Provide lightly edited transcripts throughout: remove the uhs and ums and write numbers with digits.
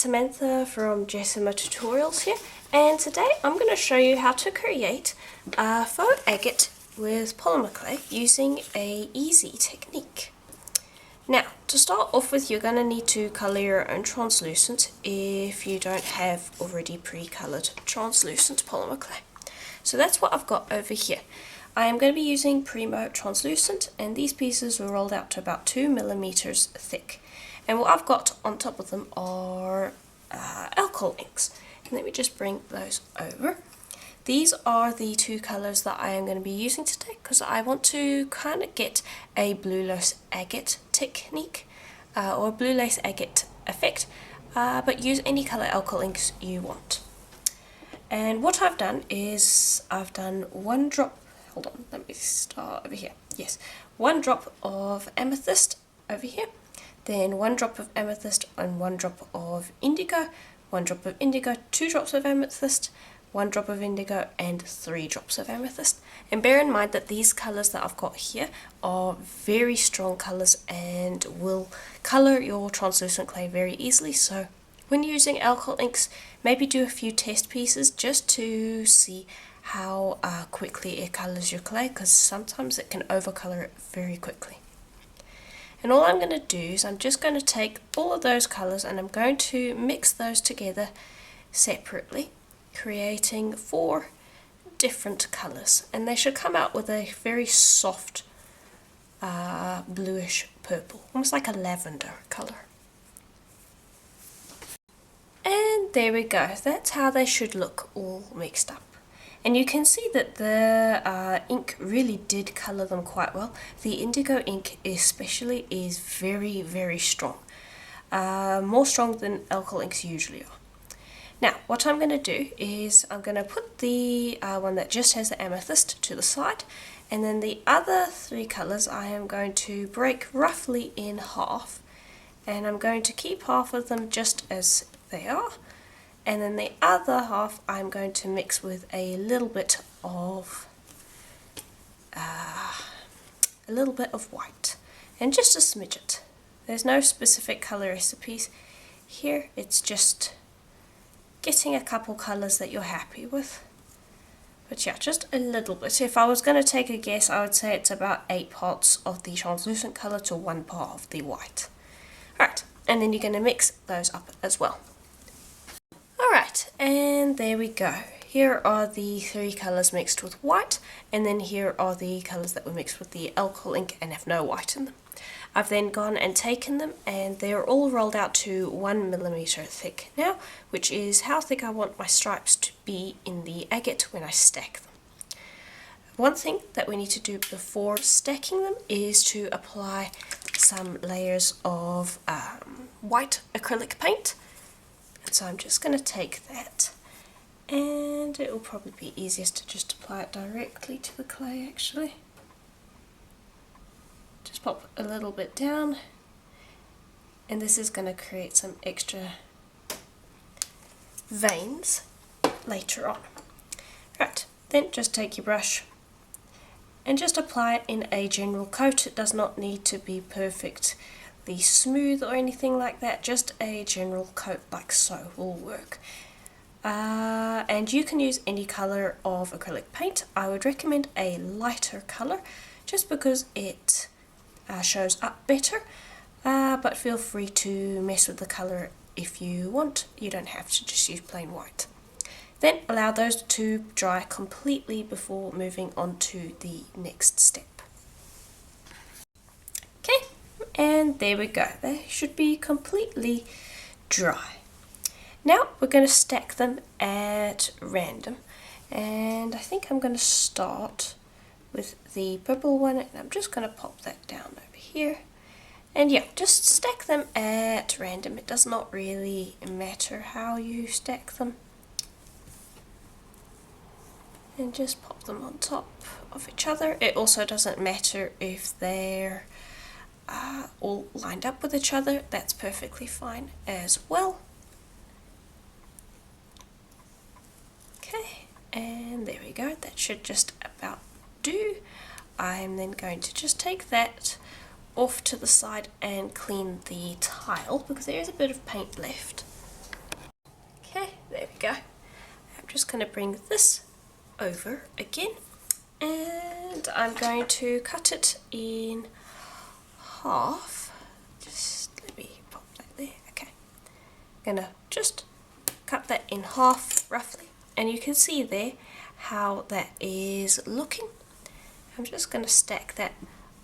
Samantha from Jessima Tutorials here, and today I'm going to show you how to create a faux agate with polymer clay using a easy technique. Now, to start off with, you're going to need to colour your own translucent if you don't have already pre-coloured translucent polymer clay. So that's what I've got over here. I am going to be using Primo translucent, and these pieces were rolled out to about 2 millimeters thick. And what I've got on top of them are alcohol inks. And let me just bring those over. These are the two colours that I am going to be using today because I want to kind of get a blue lace agate technique or blue lace agate effect, but use any colour alcohol inks you want. And what I've done is I've done one drop, hold on, let me start over here. Yes, one drop of amethyst over here, then one drop of amethyst and one drop of indigo, one drop of indigo, 2 drops of amethyst, 1 drop of indigo and 3 drops of amethyst. And bear in mind that these colours that I've got here are very strong colours and will colour your translucent clay very easily. So when you're using alcohol inks, maybe do a few test pieces just to see how quickly it colours your clay, because sometimes it can overcolour it very quickly. And all I'm going to do is I'm just going to take all of those colours and I'm going to mix those together separately, creating 4 different colours, and they should come out with a very soft bluish purple, almost like a lavender colour. And there we go, that's how they should look all mixed up. And you can see that the ink really did colour them quite well. The indigo ink especially is very, very strong. More strong than alcohol inks usually are. Now, what I'm going to do is I'm going to put the one that just has the amethyst to the side, and then the other 3 colours I am going to break roughly in half, and I'm going to keep half of them just as they are, and then the other half I'm going to mix with a little bit of white, and just a smidget. There's no specific colour recipes here, it's just getting a couple colours that you're happy with. But yeah, just a little bit. If I was going to take a guess, I would say it's about 8 parts of the translucent colour to 1 part of the white. Alright, and then you're going to mix those up as well. Alright, and there we go. Here are the 3 colours mixed with white, and then here are the colours that were mixed with the alcohol ink and have no white in them. I've then gone and taken them, and they're all rolled out to 1 millimeter thick now, which is how thick I want my stripes to be in the agate when I stack them. One thing that we need to do before stacking them is to apply some layers of white acrylic paint. And so I'm just going to take that, and it will probably be easiest to just apply it directly to the clay actually. Just pop a little bit down, and this is going to create some extra veins later on. Right, then just take your brush and just apply it in a general coat. It does not need to be perfectly smooth or anything like that, just a general coat like so will work. And you can use any colour of acrylic paint. I would recommend a lighter colour just because it shows up better, but feel free to mess with the colour if you want. You don't have to just use plain white. Then allow those to dry completely before moving on to the next step. Okay, and there we go. They should be completely dry. Now we're going to stack them at random, and I think I'm going to start with the purple one, and I'm just going to pop that down over here. And yeah, just stack them at random. It does not really matter how you stack them. And just pop them on top of each other. It also doesn't matter if they're all lined up with each other. That's perfectly fine as well. Okay, and there we go. That should just about do. I'm then going to just take that off to the side and clean the tile because there is a bit of paint left. go. I'm just going to bring this over again, and I'm going to cut it in half. Just let me pop that there. Okay, I'm going to just cut that in half roughly, and you can see there how that is looking. I'm just going to stack that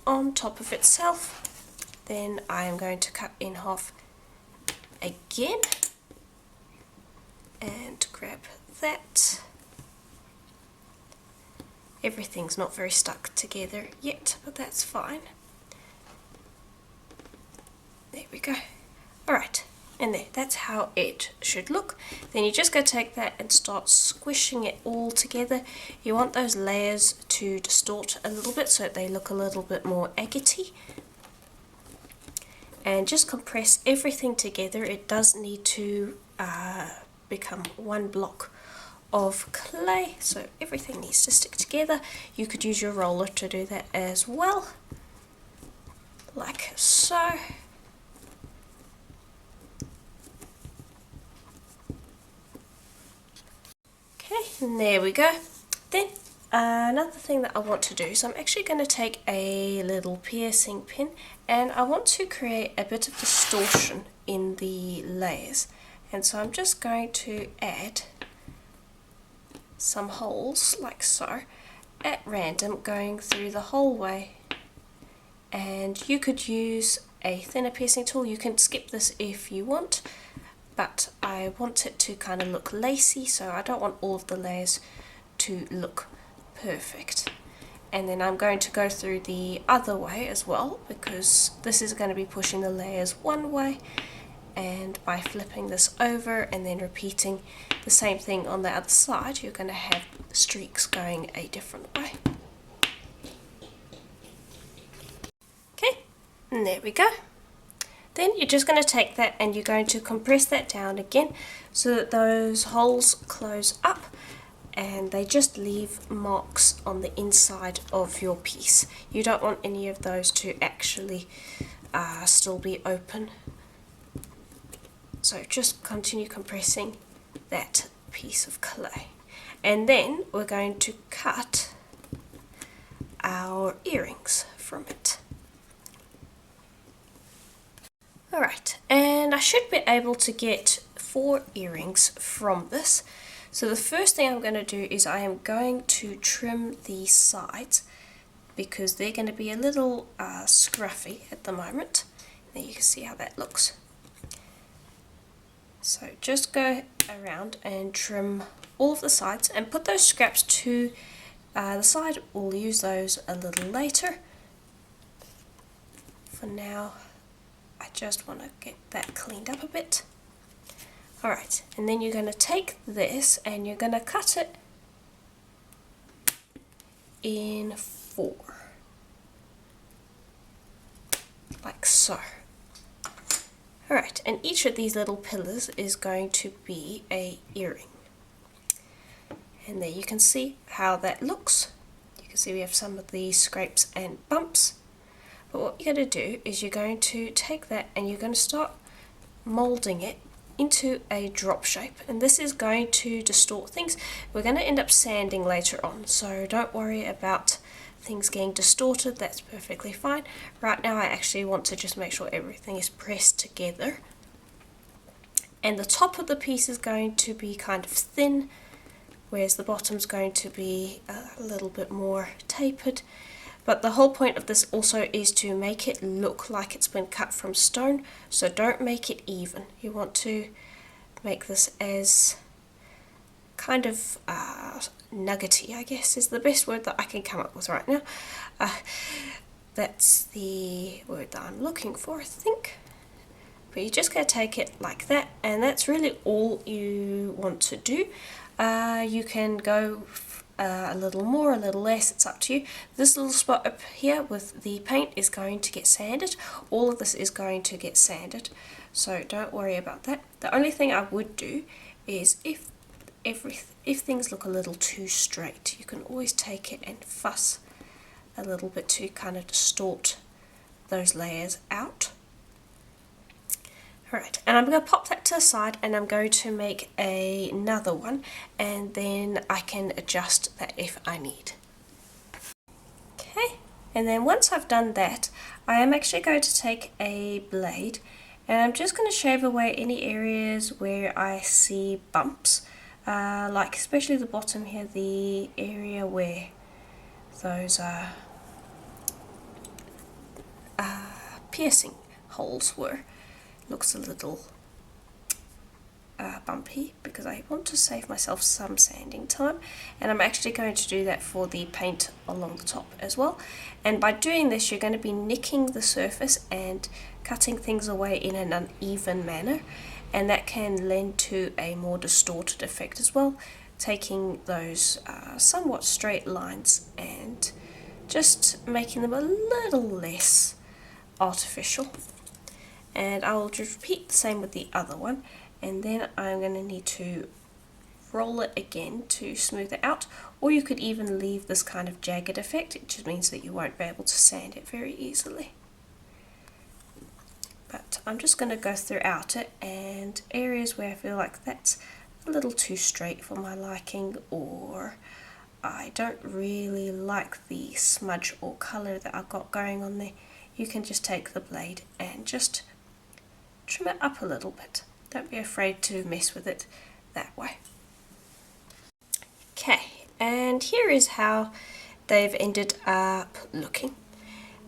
on top of itself. Then I am going to cut in half again and grab that. Everything's not very stuck together yet, but that's fine. There we go. Alright, and there, that's how it should look. Then you just go take that and start squishing it all together. You want those layers to distort a little bit so that they look a little bit more agate-y. And just compress everything together. It does need to become one block of clay, so everything needs to stick together. You could use your roller to do that as well, like so. Okay, and there we go. Then another thing that I want to do is I'm actually going to take a little piercing pin, and I want to create a bit of distortion in the layers. And so I'm just going to add some holes like so at random going through the whole way. And you could use a thinner piercing tool. You can skip this if you want, but I want it to kind of look lacy, so I don't want all of the layers to look perfect. And then I'm going to go through the other way as well, because this is going to be pushing the layers one way, and by flipping this over and then repeating the same thing on the other side, you're going to have streaks going a different way. Okay, and there we go. Then you're just going to take that and you're going to compress that down again so that those holes close up and they just leave marks on the inside of your piece. You don't want any of those to actually still be open. So just continue compressing that piece of clay. And then we're going to cut our earrings from it. Alright, and I should be able to get 4 earrings from this. So the first thing I'm going to do is I am going to trim the sides because they're going to be a little scruffy at the moment. There you can see how that looks. So just go around and trim all of the sides and put those scraps to the side. We'll use those a little later. For now, I just want to get that cleaned up a bit. Alright, and then you're going to take this and you're going to cut it in 4. Like so. Alright, and each of these little pillars is going to be a earring. And there you can see how that looks. You can see we have some of these scrapes and bumps. But what you're going to do is you're going to take that and you're going to start moulding it into a drop shape. And this is going to distort things. We're going to end up sanding later on, so don't worry about things getting distorted, that's perfectly fine. Right now I actually want to just make sure everything is pressed together. And the top of the piece is going to be kind of thin, whereas the bottom's going to be a little bit more tapered. But the whole point of this also is to make it look like it's been cut from stone, so don't make it even. You want to make this as kind of nuggety, I guess is the best word that I can come up with right now. That's the word that I'm looking for, I think. But you're just going to take it like that, and that's really all you want to do. You can go a little more, a little less, it's up to you. This little spot up here with the paint is going to get sanded. All of this is going to get sanded, so don't worry about that. The only thing I would do is if things look a little too straight, you can always take it and fuss a little bit to kind of distort those layers out. Alright, and I'm going to pop that to the side, and I'm going to make another one, and then I can adjust that if I need. Okay, and then once I've done that, I am actually going to take a blade, and I'm just going to shave away any areas where I see bumps, like especially the bottom here, the area where those piercing holes were. Looks a little bumpy because I want to save myself some sanding time, and I'm actually going to do that for the paint along the top as well. And by doing this, you're going to be nicking the surface and cutting things away in an uneven manner, and that can lend to a more distorted effect as well, taking those somewhat straight lines and just making them a little less artificial. And I will just repeat the same with the other one, and then I'm going to need to roll it again to smooth it out, or you could even leave this kind of jagged effect. It just means that you won't be able to sand it very easily. But I'm just going to go throughout it, and areas where I feel like that's a little too straight for my liking, or I don't really like the smudge or colour that I've got going on there, you can just take the blade and just trim it up a little bit. Don't be afraid to mess with it that way. Okay, and here is how they've ended up looking.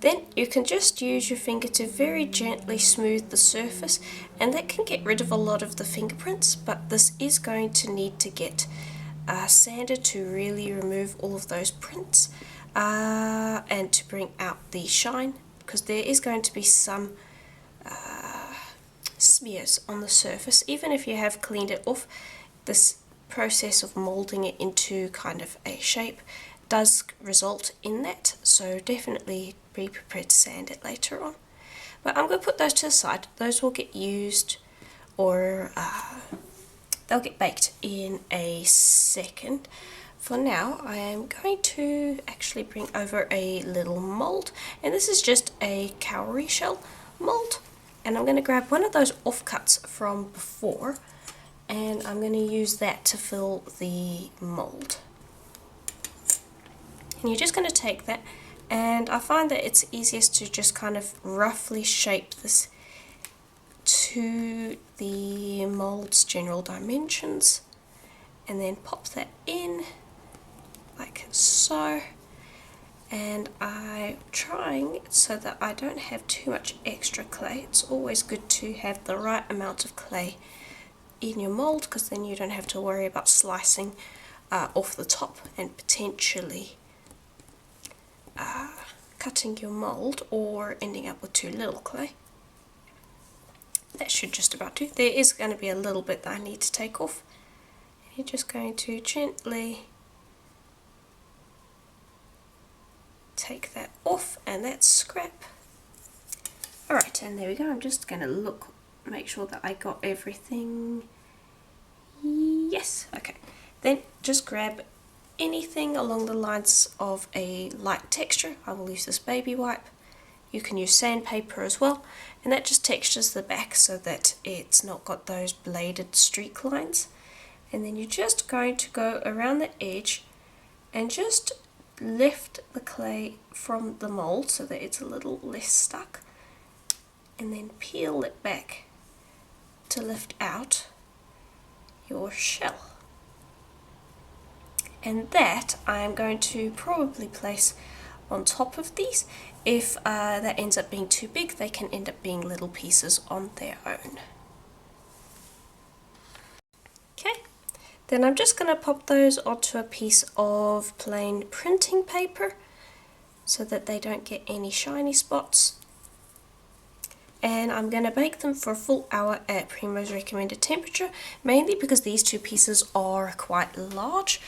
Then you can just use your finger to very gently smooth the surface, and that can get rid of a lot of the fingerprints, but this is going to need to get sanded to really remove all of those prints and to bring out the shine, because there is going to be some smears on the surface. Even if you have cleaned it off, this process of molding it into kind of a shape does result in that, so definitely be prepared to sand it later on. But I'm going to put those to the side. Those will get used, or they'll get baked in a second. For now, I am going to actually bring over a little mold, and this is just a cowrie shell mold. And I'm going to grab one of those offcuts from before, and I'm going to use that to fill the mold. And you're just going to take that, and I find that it's easiest to just kind of roughly shape this to the mold's general dimensions, and then pop that in like so. And I'm trying so that I don't have too much extra clay. It's always good to have the right amount of clay in your mold, because then you don't have to worry about slicing off the top and potentially cutting your mold or ending up with too little clay. That should just about do. There is going to be a little bit that I need to take off. And you're just going to gently take that off, and that's scrap. Alright, and there we go. I'm just going to make sure that I got everything. Yes, okay. Then just grab anything along the lines of a light texture. I will use this baby wipe. You can use sandpaper as well, and that just textures the back so that it's not got those bladed streak lines. And then you're just going to go around the edge and just lift the clay from the mold so that it's a little less stuck, and then peel it back to lift out your shell. And that I am going to probably place on top of these. If that ends up being too big, they can end up being little pieces on their own. Okay. Then I'm just going to pop those onto a piece of plain printing paper so that they don't get any shiny spots. And I'm going to bake them for a full hour at Primo's recommended temperature, mainly because these two pieces are quite large.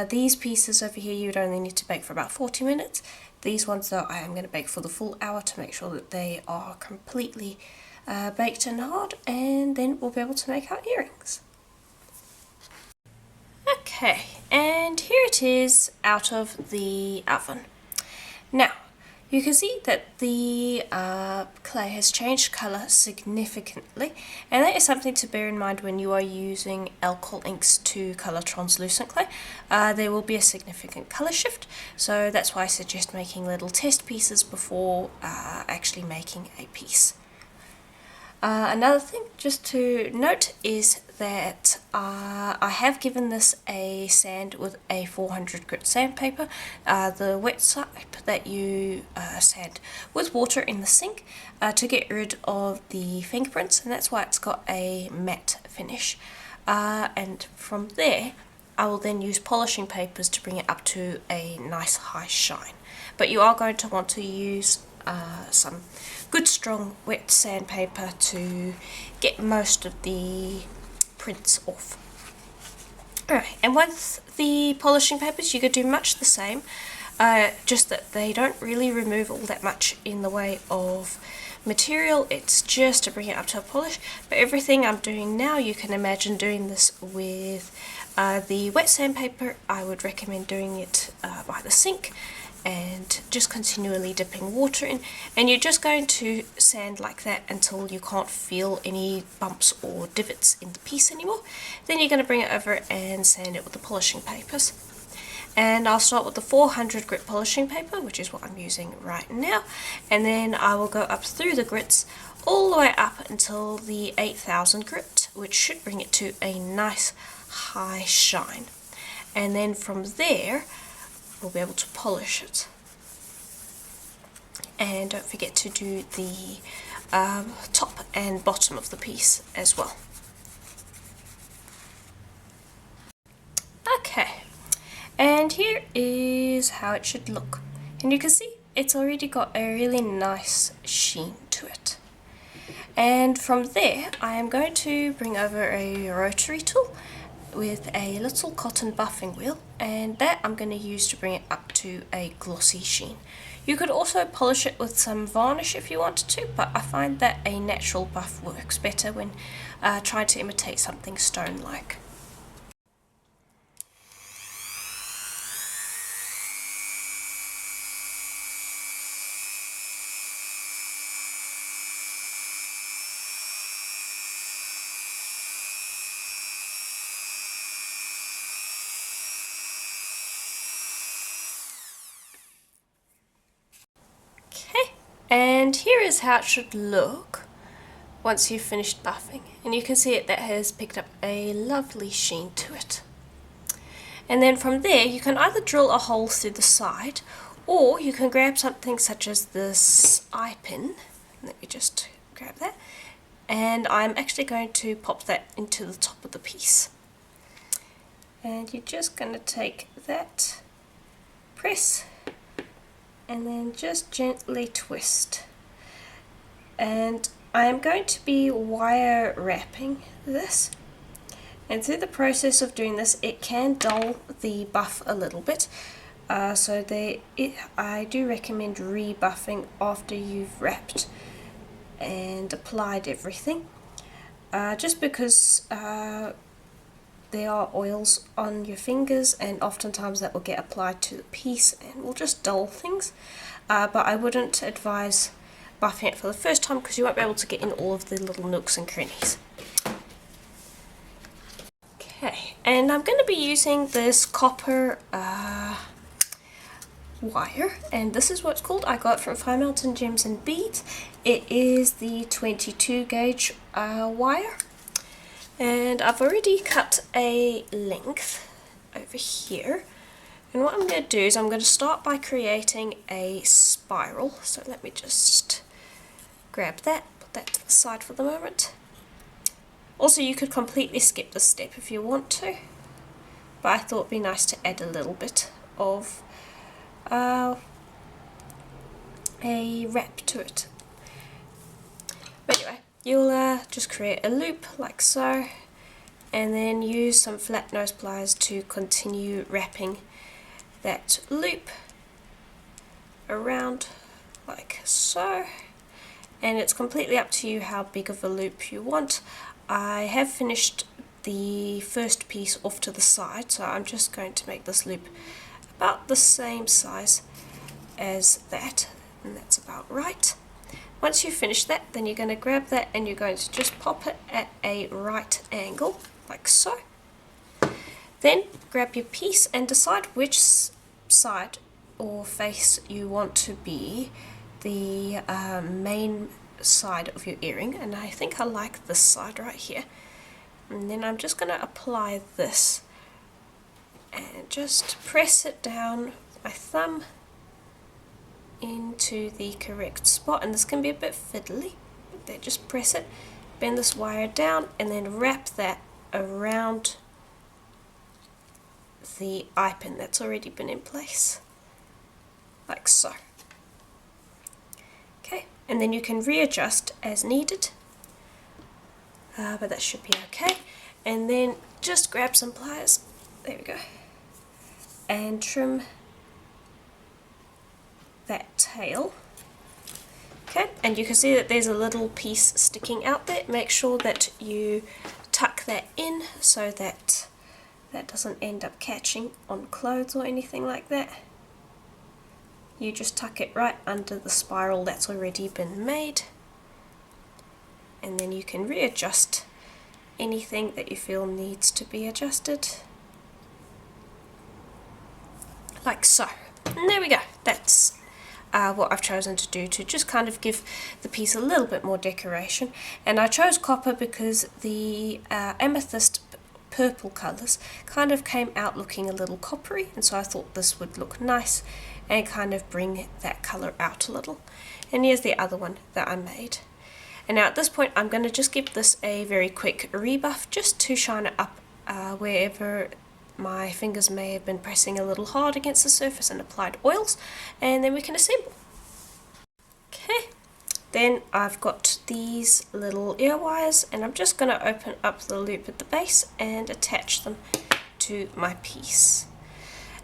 These pieces over here you'd only need to bake for about 40 minutes. These ones though I am going to bake for the full hour to make sure that they are completely baked and hard, and then we'll be able to make our earrings. Okay, and here it is out of the oven. Now, You can see that the clay has changed colour significantly, and that is something to bear in mind when you are using alcohol inks to colour translucent clay. There will be a significant colour shift, so that's why I suggest making little test pieces before actually making a piece. Another thing just to note is that I have given this a sand with a 400 grit sandpaper, the wet type that you sand with water in the sink to get rid of the fingerprints, and that's why it's got a matte finish. And from there I will then use polishing papers to bring it up to a nice high shine. But you are going to want to use some good strong wet sandpaper to get most of the prints off. Alright, and with the polishing papers you could do much the same, just that they don't really remove all that much in the way of material. It's just to bring it up to a polish. But everything I'm doing now, you can imagine doing this with the wet sandpaper. I would recommend doing it by the sink and just continually dipping water in, and you're just going to sand like that until you can't feel any bumps or divots in the piece anymore. Then you're going to bring it over and sand it with the polishing papers. And I'll start with the 400 grit polishing paper, which is what I'm using right now, and then I will go up through the grits all the way up until the 8000 grit, which should bring it to a nice high shine. And then from there we'll be able to polish it. And don't forget to do the top and bottom of the piece as well. Okay, and here is how it should look. And you can see it's already got a really nice sheen to it. And from there I am going to bring over a rotary tool with a little cotton buffing wheel, and that I'm going to use to bring it up to a glossy sheen. You could also polish it with some varnish if you wanted to, but I find that a natural buff works better when trying to imitate something stone-like. And here is how it should look once you've finished buffing, and you can see that has picked up a lovely sheen to it. And then from there you can either drill a hole through the side, or you can grab something such as this eye pin. Let me just grab that, and I'm actually going to pop that into the top of the piece. And you're just going to take that, press, and then just gently twist. And I am going to be wire wrapping this, and through the process of doing this it can dull the buff a little bit, so I do recommend rebuffing after you've wrapped and applied everything, just because there are oils on your fingers and oftentimes that will get applied to the piece and will just dull things. But I wouldn't advise buffing it for the first time because you won't be able to get in all of the little nooks and crannies. Okay, and I'm going to be using this copper wire, and this is what it's called. I got it from Fire Mountain Gems and Beads. It is the 22 gauge wire. And I've already cut a length over here, and what I'm going to do is I'm going to start by creating a spiral. So let me just grab that, put that to the side for the moment. Also, you could completely skip this step if you want to, but I thought it'd be nice to add a little bit of a wrap to it. But anyway, you'll just create a loop like so, and then use some flat nose pliers to continue wrapping that loop around like so. And it's completely up to you how big of a loop you want. I have finished the first piece off to the side, so I'm just going to make this loop about the same size as that. and that's about right. Once you've finished that, then you're going to grab that and you're going to just pop it at a right angle, like so. Then grab your piece and decide which side or face you want to be the main side of your earring, and I think I like this side right here. And then I'm just going to apply this and just press it down with my thumb into the correct spot, and this can be a bit fiddly, but there, just press it, bend this wire down, and then wrap that around the eye pin that's already been in place, like so. Okay, and then you can readjust as needed, but that should be okay. And then just grab some pliers, there we go, and trim that tail. Okay, and you can see that there's a little piece sticking out there. Make sure that you tuck that in so that that doesn't end up catching on clothes or anything like that. You just tuck it right under the spiral that's already been made, and then you can readjust anything that you feel needs to be adjusted, like so. And there we go. That's what I've chosen to do to just kind of give the piece a little bit more decoration. And I chose copper because the amethyst purple colours kind of came out looking a little coppery, and so I thought this would look nice and kind of bring that colour out a little. And here's the other one that I made. And now at this point I'm going to just give this a very quick rebuff just to shine it up wherever my fingers may have been pressing a little hard against the surface, and applied oils, and then we can assemble. Okay, then I've got these little ear wires, and I'm just going to open up the loop at the base and attach them to my piece.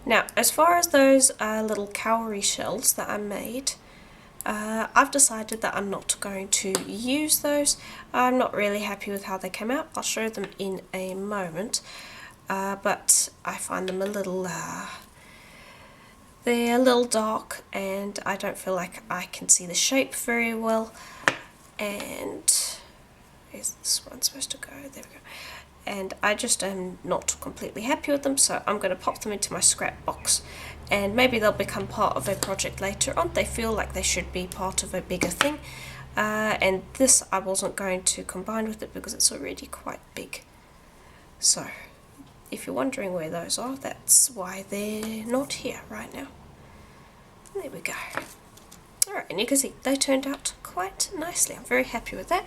Now, as far as those little cowrie shells that I made, I've decided that I'm not going to use those. I'm not really happy with how they came out. I'll show them in a moment. But I find them a little, they're a little dark, and I don't feel like I can see the shape very well. And is this one supposed to go? There we go. And I just am not completely happy with them, so I'm going to pop them into my scrap box, and maybe they'll become part of a project later on. They feel like they should be part of a bigger thing, and this I wasn't going to combine with it because it's already quite big. So if you're wondering where those are, that's why they're not here right now. There we go. Alright, and you can see they turned out quite nicely. I'm very happy with that.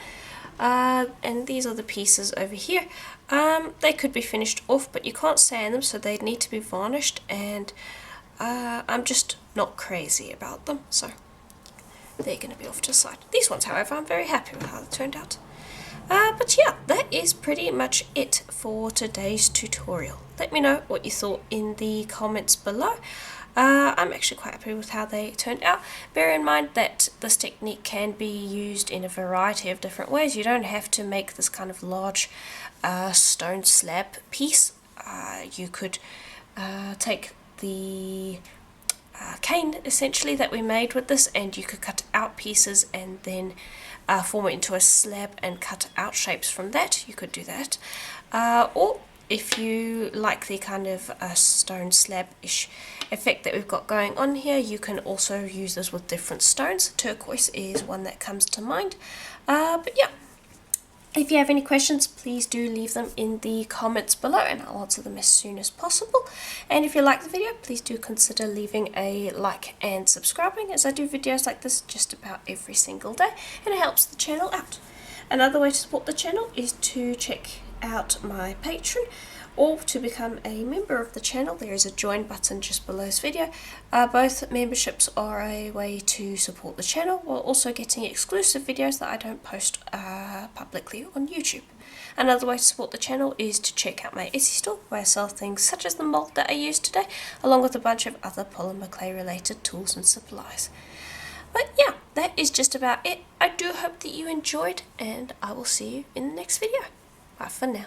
And these are the pieces over here. They could be finished off, but you can't sand them, so they need to be varnished, and I'm just not crazy about them, so they're going to be off to the side. These ones, however, I'm very happy with how they turned out. But yeah, that is pretty much it for today's tutorial. Let me know what you thought in the comments below. I'm actually quite happy with how they turned out. Bear in mind that this technique can be used in a variety of different ways. You don't have to make this kind of large stone slab piece. You could take the cane essentially that we made with this, and you could cut out pieces and then form it into a slab and cut out shapes from that. You could do that, or if you like the kind of stone slab-ish effect that we've got going on here, you can also use this with different stones. Turquoise is one that comes to mind. But yeah, if you have any questions, please do leave them in the comments below, and I'll answer them as soon as possible. And if you like the video, please do consider leaving a like and subscribing, as I do videos like this just about every single day, and it helps the channel out. Another way to support the channel is to check out my Patreon, or to become a member of the channel. There is a join button just below this video. Both memberships are a way to support the channel, while also getting exclusive videos that I don't post publicly on YouTube. Another way to support the channel is to check out my Etsy store, where I sell things such as the mold that I used today, along with a bunch of other polymer clay related tools and supplies. But yeah, that is just about it. I do hope that you enjoyed, and I will see you in the next video. Bye for now.